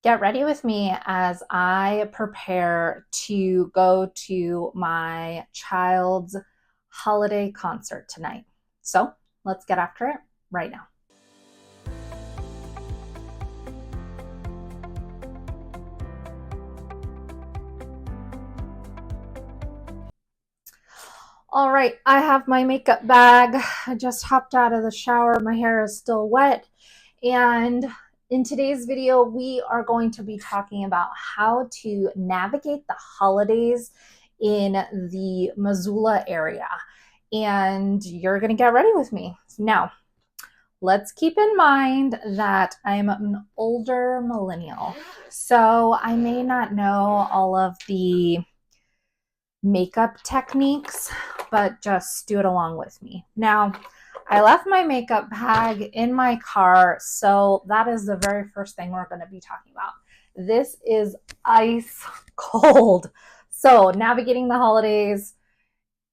Get ready with me as I prepare to go to my child's holiday concert tonight. So let's get after it right now. All right, I have my makeup bag. I just hopped out of the shower. My hair is still wet. And in today's video, we are going to be talking about how to navigate the holidays in the Missoula area. And you're going to get ready with me. Now, let's keep in mind that I'm an older millennial. So I may not know all of the makeup techniques, but just do it along with me. Now, I left my makeup bag in my car, so that is the very first thing we're going to be talking about. This is ice cold. So, navigating the holidays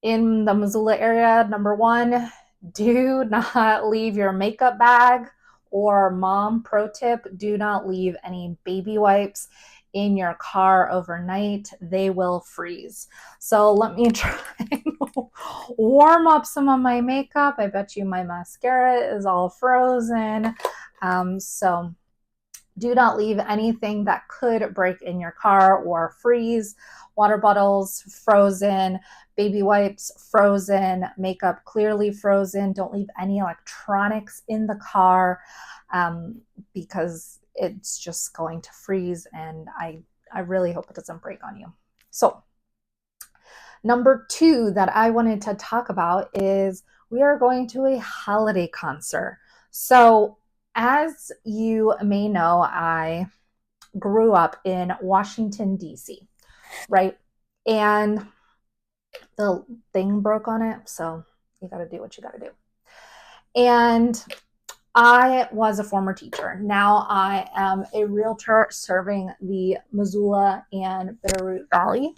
in the Missoula area, number one, do not leave your makeup bag, or mom pro tip, do not leave any baby wipes in your car overnight. They will freeze. So let me try and warm up some of my makeup. I bet you my mascara is all frozen. So do not leave anything that could break in your car or freeze. Water bottles frozen, baby wipes frozen, makeup clearly frozen. Don't leave any electronics in the car because it's just going to freeze, and I really hope it doesn't break on you. So number two that I wanted to talk about is we are going to a holiday concert. So as you may know, I grew up in Washington, D.C., right? And the thing broke on it, so you got to do what you got to do. And I was a former teacher. Now I am a realtor serving the Missoula and Bitterroot Valley.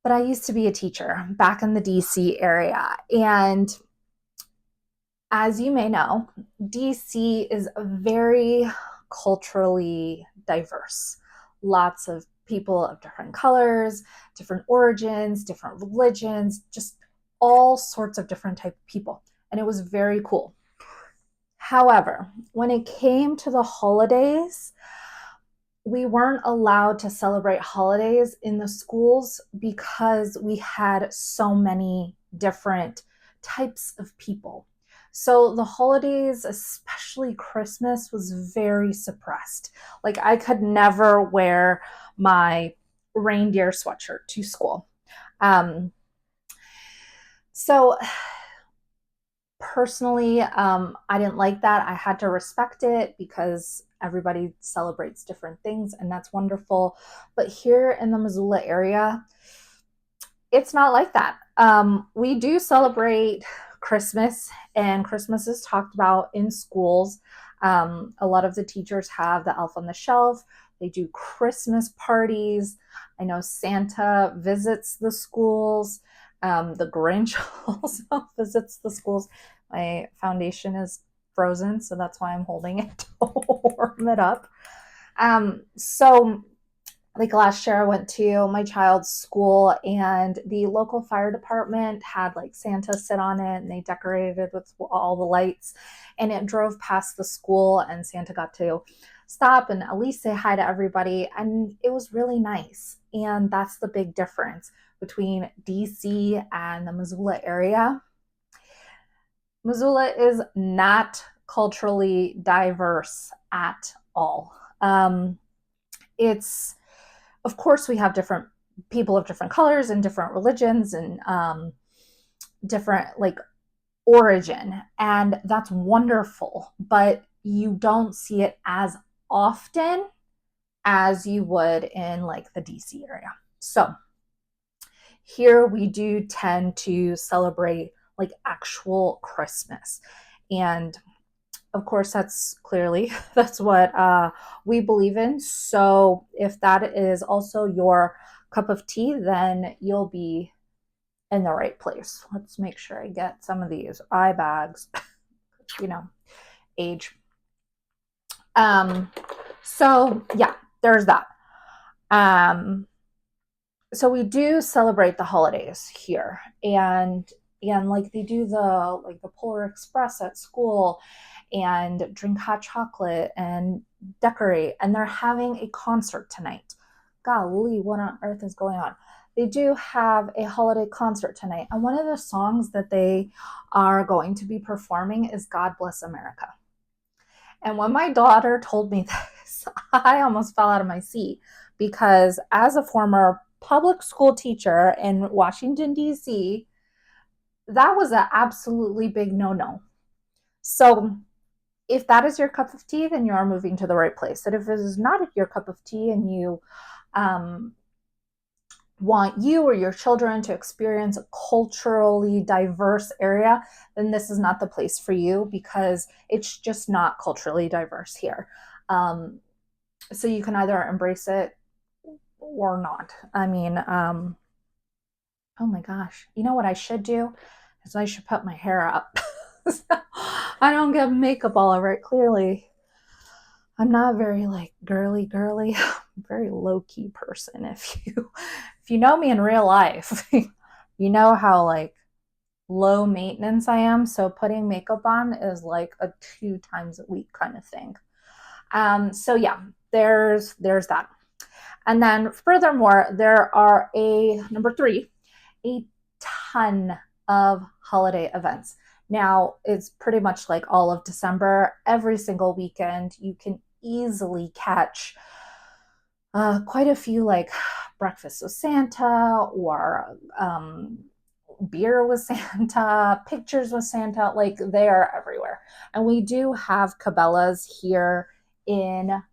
But I used to be a teacher back in the DC area. And as you may know, DC is very culturally diverse. Lots of people of different colors, different origins, different religions, just all sorts of different type of people. And it was very cool. However, when it came to the holidays, we weren't allowed to celebrate holidays in the schools because we had so many different types of people. So the holidays, especially Christmas, was very suppressed. Like I could never wear my reindeer sweatshirt to school. So personally, I didn't like that. I had to respect it because everybody celebrates different things, and that's wonderful. But here in the Missoula area, it's not like that. We do celebrate Christmas, and Christmas is talked about in schools. A lot of the teachers have the elf on the shelf. They do Christmas parties. I know Santa visits the schools. The Grinch also visits the schools. My foundation is frozen, so that's why I'm holding it to warm it up. So like last year I went to my child's school, and the local fire department had like Santa sit on it, and they decorated it with all the lights, and it drove past the school, and Santa got to stop and at least say hi to everybody, and it was really nice. And that's the big difference between DC and the Missoula area. Missoula is not culturally diverse at all. It's Of course, we have different people of different colors and different religions and different like origin, and that's wonderful, but you don't see it as often as you would in like the DC area. So here we do tend to celebrate like actual Christmas. And of course, that's what we believe in. So if that is also your cup of tea, then you'll be in the right place. Let's make sure I get some of these eye bags, age. Um, So yeah, there's that. Um, so we do celebrate the holidays here, and like they do the Polar Express at school, and drink hot chocolate and decorate, and they're having a concert tonight. Golly, what on earth is going on? They do have a holiday concert tonight, and one of the songs that they are going to be performing is God Bless America. And when my daughter told me this, I almost fell out of my seat, because as a former public school teacher in Washington, D.C., that was an absolutely big no-no. So if that is your cup of tea, then you are moving to the right place. And if it is not your cup of tea and you um, want you or your children to experience a culturally diverse area, then this is not the place for you, because it's just not culturally diverse here. So you can either embrace it or not. I mean, oh my gosh, you know what I should do? Is I should put my hair up. I don't get makeup all over it. Clearly, I'm not very like girly. I'm a very low key person. If you know me in real life, you know how like low maintenance I am. So putting makeup on is like a 2 times a week kind of thing. So yeah, there's that. And then furthermore, there are number 3, a ton of holiday events. Now, it's pretty much like all of December. Every single weekend, you can easily catch quite a few, like breakfast with Santa, or beer with Santa, pictures with Santa. Like, they are everywhere. And we do have Cabela's here in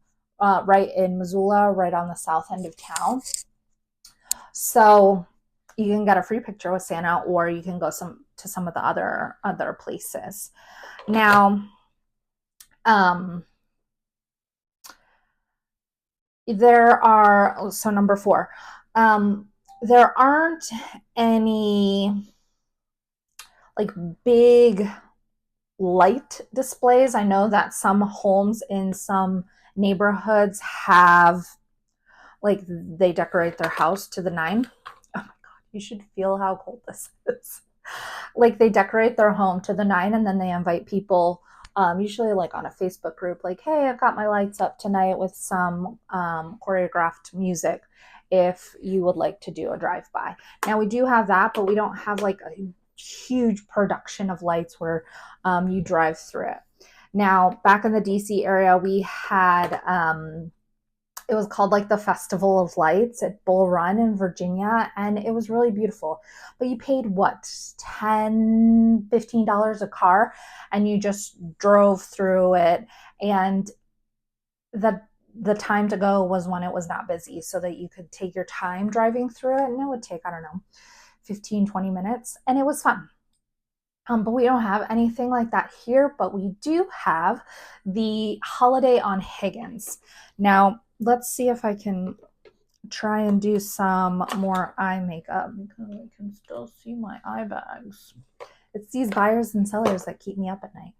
right in Missoula, right on the south end of town. So you can get a free picture with Santa, or you can go to some of the other places. Now, there are, so number 4, there aren't any like big light displays. I know that some homes in some neighborhoods have, like, they decorate their house to the 9. Oh my God, you should feel how cold this is. Like, they decorate their home to the 9, and then they invite people, usually like on a Facebook group, like, hey, I've got my lights up tonight with some choreographed music, if you would like to do a drive-by. Now, we do have that, but we don't have like a huge production of lights where you drive through it. Now, back in the DC area, we had it was called like the Festival of Lights at Bull Run in Virginia, and it was really beautiful. But you paid what, $10-15 a car, and you just drove through it, and the time to go was when it was not busy, so that you could take your time driving through it, and it would take, I don't know, 15-20 minutes, and it was fun. But we don't have anything like that here, but we do have the Holiday on Higgins. Now, let's see if I can try and do some more eye makeup, because I can still see my eye bags. It's these buyers and sellers that keep me up at night.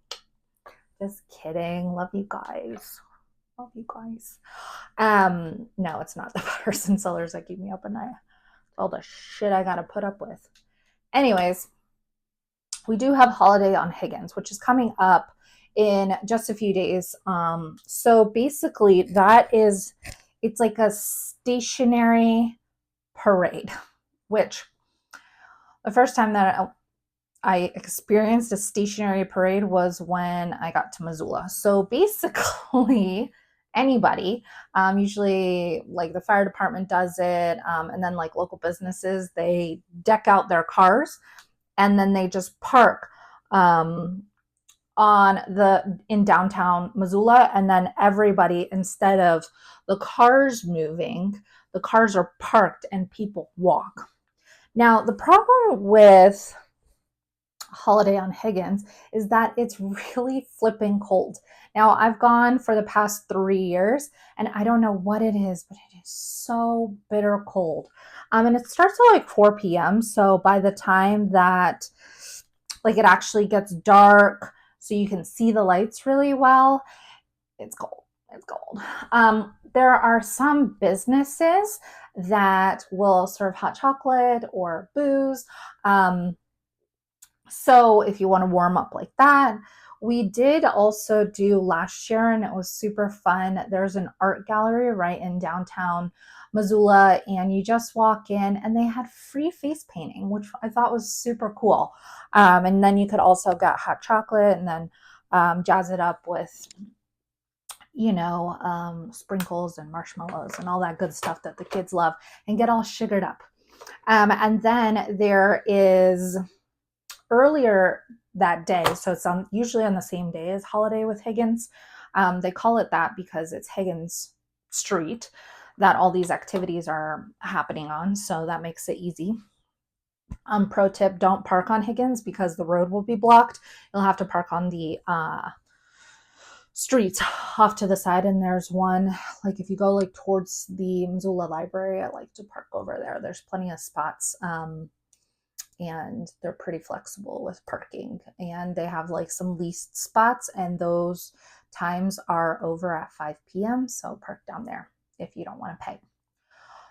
Just kidding. Love you guys. Love you guys. No, it's not the buyers and sellers that keep me up at night. It's all the shit I gotta put up with. Anyways, we do have Holiday on Higgins, which is coming up in just a few days. So basically, it's like a stationary parade, which the first time that I experienced a stationary parade was when I got to Missoula. So basically, anybody, usually like the fire department does it, and then like local businesses, they deck out their cars, and then they just park in downtown Missoula, and then everybody, instead of the cars moving, the cars are parked and people walk. Now, the problem with Holiday on Higgins is that it's really flipping cold. Now, I've gone for the past 3 years, and I don't know what it is, but it is so bitter cold. And it starts at like 4 p.m. So by the time that like it actually gets dark, so you can see the lights really well, it's cold. is gold. There are some businesses that will serve hot chocolate or booze. So if you want to warm up like that, we did also do last year and it was super fun. There's an art gallery right in downtown Missoula, and you just walk in and they had free face painting, which I thought was super cool. And then you could also get hot chocolate and then jazz it up with, sprinkles and marshmallows and all that good stuff that the kids love and get all sugared up. And then there is earlier that day, so it's usually on the same day as Holiday with Higgins. They call it that because it's Higgins Street that all these activities are happening on, so that makes it easy. Pro tip, don't park on Higgins because the road will be blocked. You'll have to park on the streets off to the side, and there's one, like if you go like towards the Missoula Library, I like to park over there. There's plenty of spots. And they're pretty flexible with parking, and they have like some leased spots, and those times are over at 5 p.m. So park down there if you don't want to pay.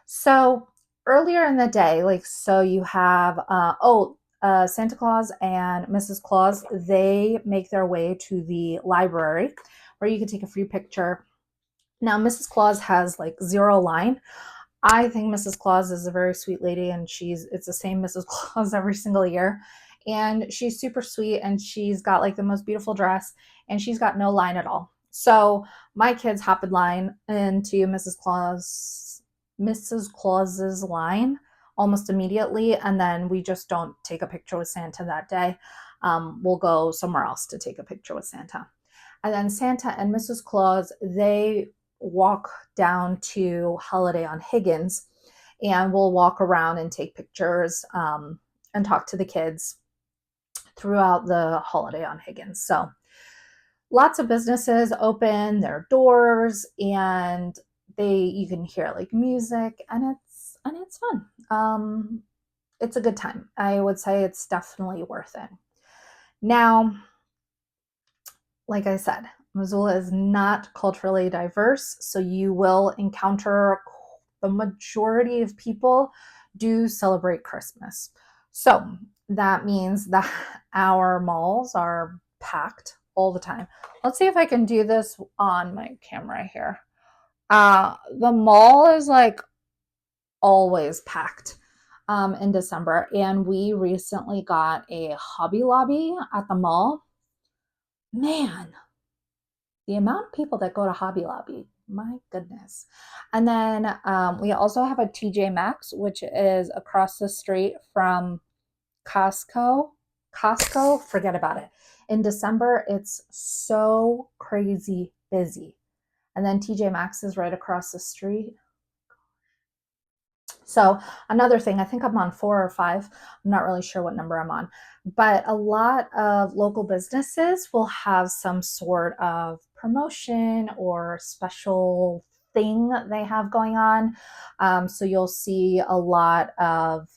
So earlier in the day, so you have Santa Claus and Mrs. Claus, they make their way to the library where you can take a free picture. Now Mrs. Claus has like zero line. I think Mrs. Claus is a very sweet lady, and it's the same Mrs. Claus every single year. And she's super sweet, and she's got like the most beautiful dress, and she's got no line at all. So my kids hop in line into Mrs. Claus's line almost immediately, and then we just don't take a picture with Santa that day. We'll go somewhere else to take a picture with Santa. And then Santa and Mrs. Claus, they walk down to Holiday on Higgins, and we'll walk around and take pictures and talk to the kids throughout the Holiday on Higgins. So lots of businesses open their doors, and you can hear like music, and it's fun. It's a good time. I would say it's definitely worth it. Now, like I said, Missoula is not culturally diverse, so you will encounter the majority of people do celebrate Christmas. So that means that our malls are packed all the time. Let's see if I can do this on my camera here. The mall is like always packed in December, and we recently got a Hobby Lobby at the mall. Man, the amount of people that go to Hobby Lobby, my goodness. And then we also have a TJ Maxx, which is across the street from Costco. Costco, forget about it. In December, it's so crazy busy. And then TJ Maxx is right across the street. So another thing, I think I'm on 4 or 5. I'm not really sure what number I'm on, but a lot of local businesses will have some sort of promotion or special thing they have going on. So you'll see a lot of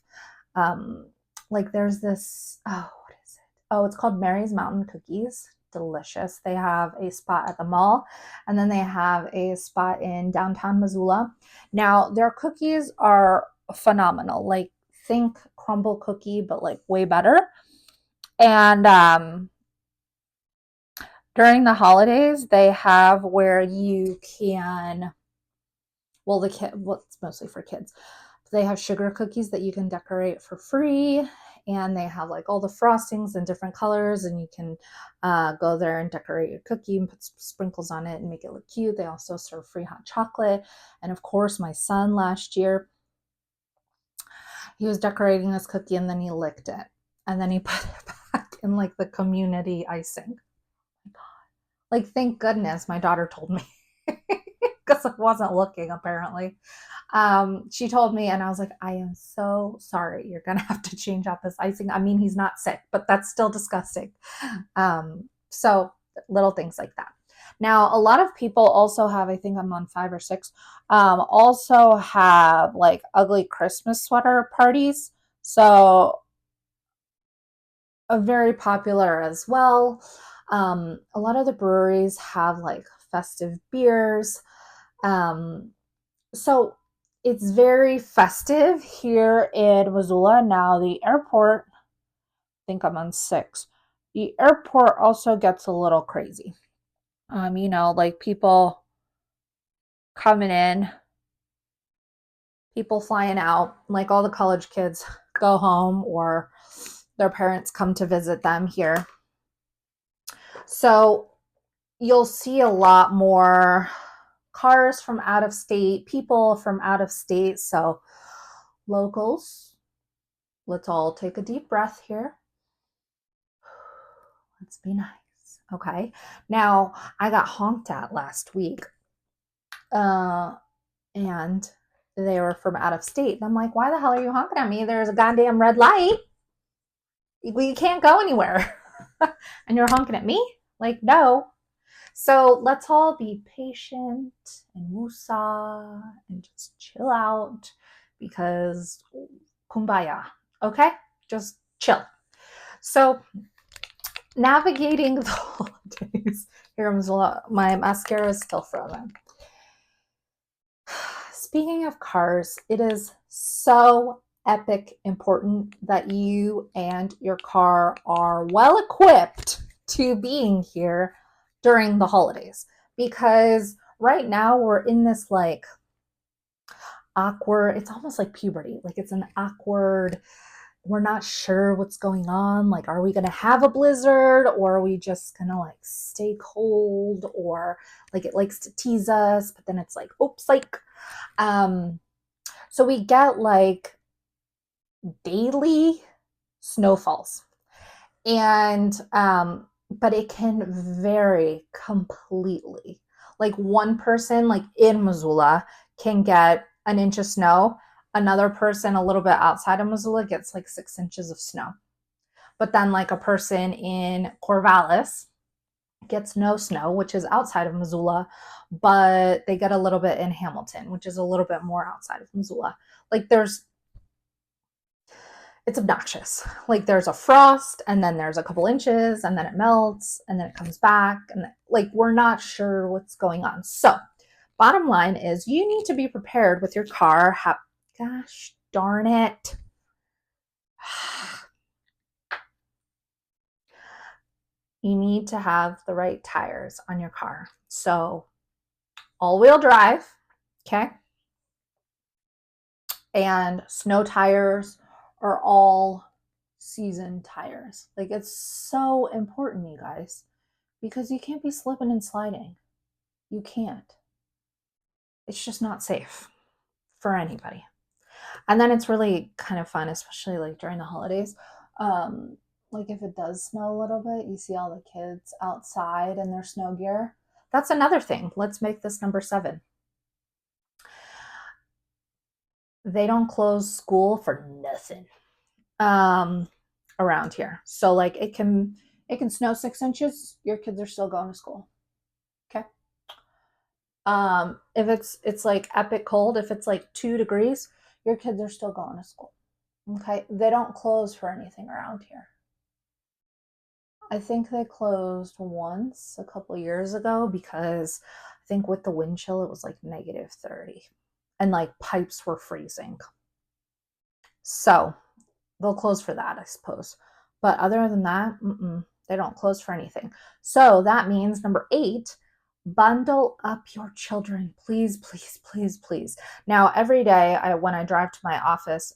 there's this, what is it? Oh, it's called Mary's Mountain Cookies. Delicious. They have a spot at the mall, and then they have a spot in downtown Missoula. Now, their cookies are phenomenal. Like, think crumble cookie, but like way better. And during the holidays, they have where you can, it's mostly for kids. They have sugar cookies that you can decorate for free, and they have like all the frostings in different colors, and you can go there and decorate your cookie and put sprinkles on it and make it look cute. They also serve free hot chocolate. And of course, my son last year, he was decorating this cookie and then he licked it, and then he put it back in like the community icing. Oh my God. Like, thank goodness my daughter told me because I wasn't looking apparently. She told me, and I was like, I am so sorry. You're going to have to change out this icing. I mean, he's not sick, but that's still disgusting. So little things like that. Now, a lot of people also have, I think I'm on 5 or 6, also have like ugly Christmas sweater parties. So very popular as well. A lot of the breweries have like festive beers. So it's very festive here in Missoula. Now, the airport, I think I'm on 6. The airport also gets a little crazy. Like people coming in, people flying out, like all the college kids go home or their parents come to visit them here. So you'll see a lot more cars from out of state, people from out of state. So locals, let's all take a deep breath here. Let's be nice. Okay. Now, I got honked at last week. And they were from out of state. And I'm like, why the hell are you honking at me? There's a goddamn red light. We can't go anywhere. And you're honking at me? Like, no. So let's all be patient and woosah and just chill out because kumbaya. Okay? Just chill. So navigating the holidays. Here comes my mascara is still frozen. Speaking of cars, it is so epic important that you and your car are well equipped to being here during the holidays, because right now we're in this like awkward, it's almost like puberty, like it's an awkward, we're not sure what's going on. Like, are we going to have a blizzard, or are we just going to like stay cold, or like it likes to tease us, but then it's like, oops, like, so we get like daily snowfalls, and, but it can vary completely. Like one person, like in Missoula, can get an inch of snow. Another person a little bit outside of Missoula gets like 6 inches of snow. But then like a person in Corvallis gets no snow, which is outside of Missoula, but they get a little bit in Hamilton, which is a little bit more outside of Missoula. Like it's obnoxious. Like there's a frost, and then there's a couple inches, and then it melts, and then it comes back, and like we're not sure what's going on. So bottom line is you need to be prepared with your car. Gosh darn it. You need to have the right tires on your car. So all-wheel drive, okay? And snow tires are all season tires. Like, it's so important, you guys, because you can't be slipping and sliding. You can't. It's just not safe for anybody. And then it's really kind of fun, especially like during the holidays. Like if it does snow a little bit, you see all the kids outside in their snow gear. That's another thing. Let's make this number 7. They don't close school for nothing around here. So like it can snow 6 inches, your kids are still going to school. Okay. If it's like epic cold, if it's like 2 degrees, your kids are still going to school. Okay. They don't close for anything around here. I think they closed once a couple years ago because I think with the wind chill, it was like -30 and like pipes were freezing. So they'll close for that, I suppose. But other than that, they don't close for anything. So that means number 8, bundle up your children. Please, please, please, please. Now, every day when I drive to my office,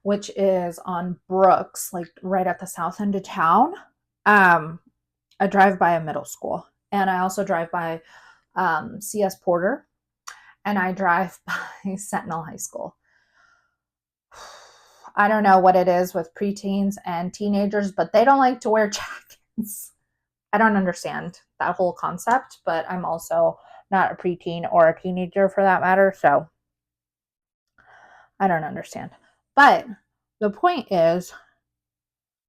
which is on Brooks, like right at the south end of town, I drive by a middle school. And I also drive by CS Porter. And I drive by Sentinel High School. I don't know what it is with preteens and teenagers, but they don't like to wear jackets. I don't understand that whole concept, but I'm also not a preteen or a teenager for that matter, so I don't understand. But the point is,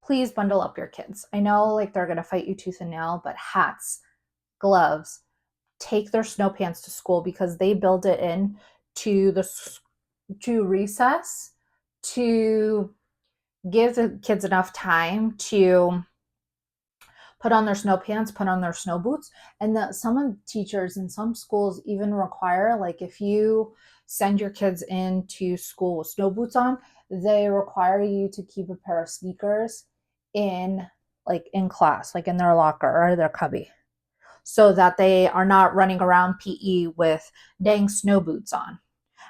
please bundle up your kids. I know like they're going to fight you tooth and nail, but hats, gloves, take their snow pants to school because they build it in to recess to give the kids enough time to put on their snow pants, put on their snow boots. And some teachers in some schools even require, like if you send your kids into school with snow boots on, they require you to keep a pair of sneakers in class, like in their locker or their cubby, so that they are not running around PE with dang snow boots on.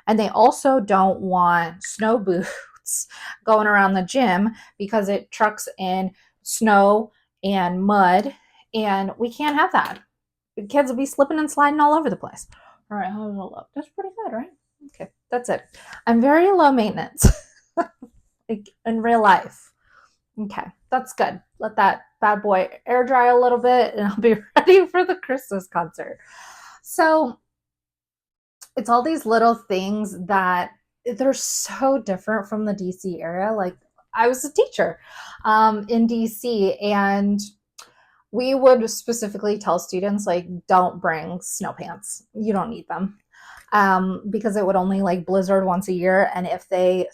And they also don't want snow boots going around the gym because it trucks in snow and mud, and we can't have that. The kids will be slipping and sliding all over the place. All right, how does it look? That's pretty good, right? Okay, that's it. I'm very low maintenance like in real life. Okay, that's good. Let that bad boy air dry a little bit and I'll be ready for the Christmas concert. So it's all these little things that they're so different from the DC area. Like I was a teacher in DC, and we would specifically tell students, like, don't bring snow pants. You don't need them. Because it would only like blizzard once a year. And if the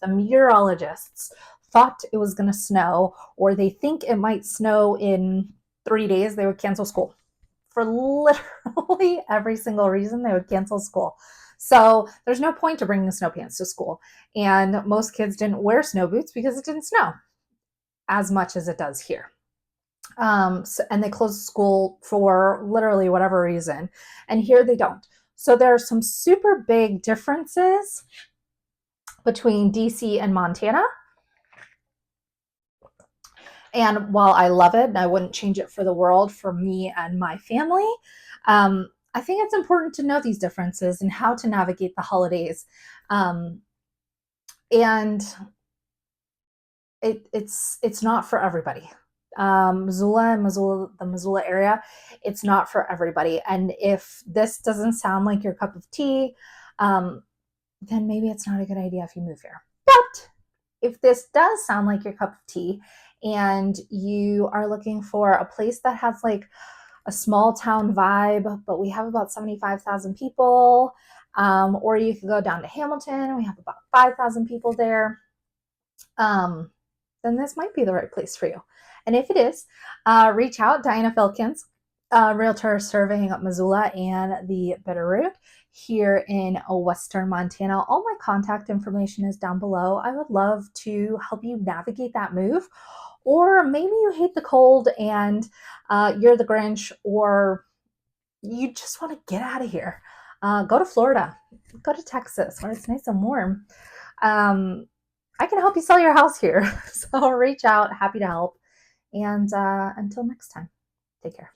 meteorologists thought it was going to snow, or they think it might snow in 3 days, they would cancel school. For literally every single reason, they would cancel school. So there's no point to bringing snow pants to school. And most kids didn't wear snow boots because it didn't snow as much as it does here. And they closed school for literally whatever reason. And here they don't. So there are some super big differences between DC and Montana. And while I love it, and I wouldn't change it for the world for me and my family, I think it's important to know these differences and how to navigate the holidays. And it's not for everybody. Missoula and the Missoula area, it's not for everybody. And if this doesn't sound like your cup of tea, then maybe it's not a good idea if you move here. But if this does sound like your cup of tea and you are looking for a place that has like a small town vibe, but we have about 75,000 people, or you could go down to Hamilton, we have about 5,000 people there, then this might be the right place for you. And if it is, reach out. Diana Filkins, realtor serving Missoula and the Bitterroot here in Western Montana. All my contact information is down below. I would love to help you navigate that move. Or maybe you hate the cold and you're the Grinch, or you just want to get out of here. Go to Florida, go to Texas where it's nice and warm. I can help you sell your house here. So reach out, happy to help. And until next time, take care.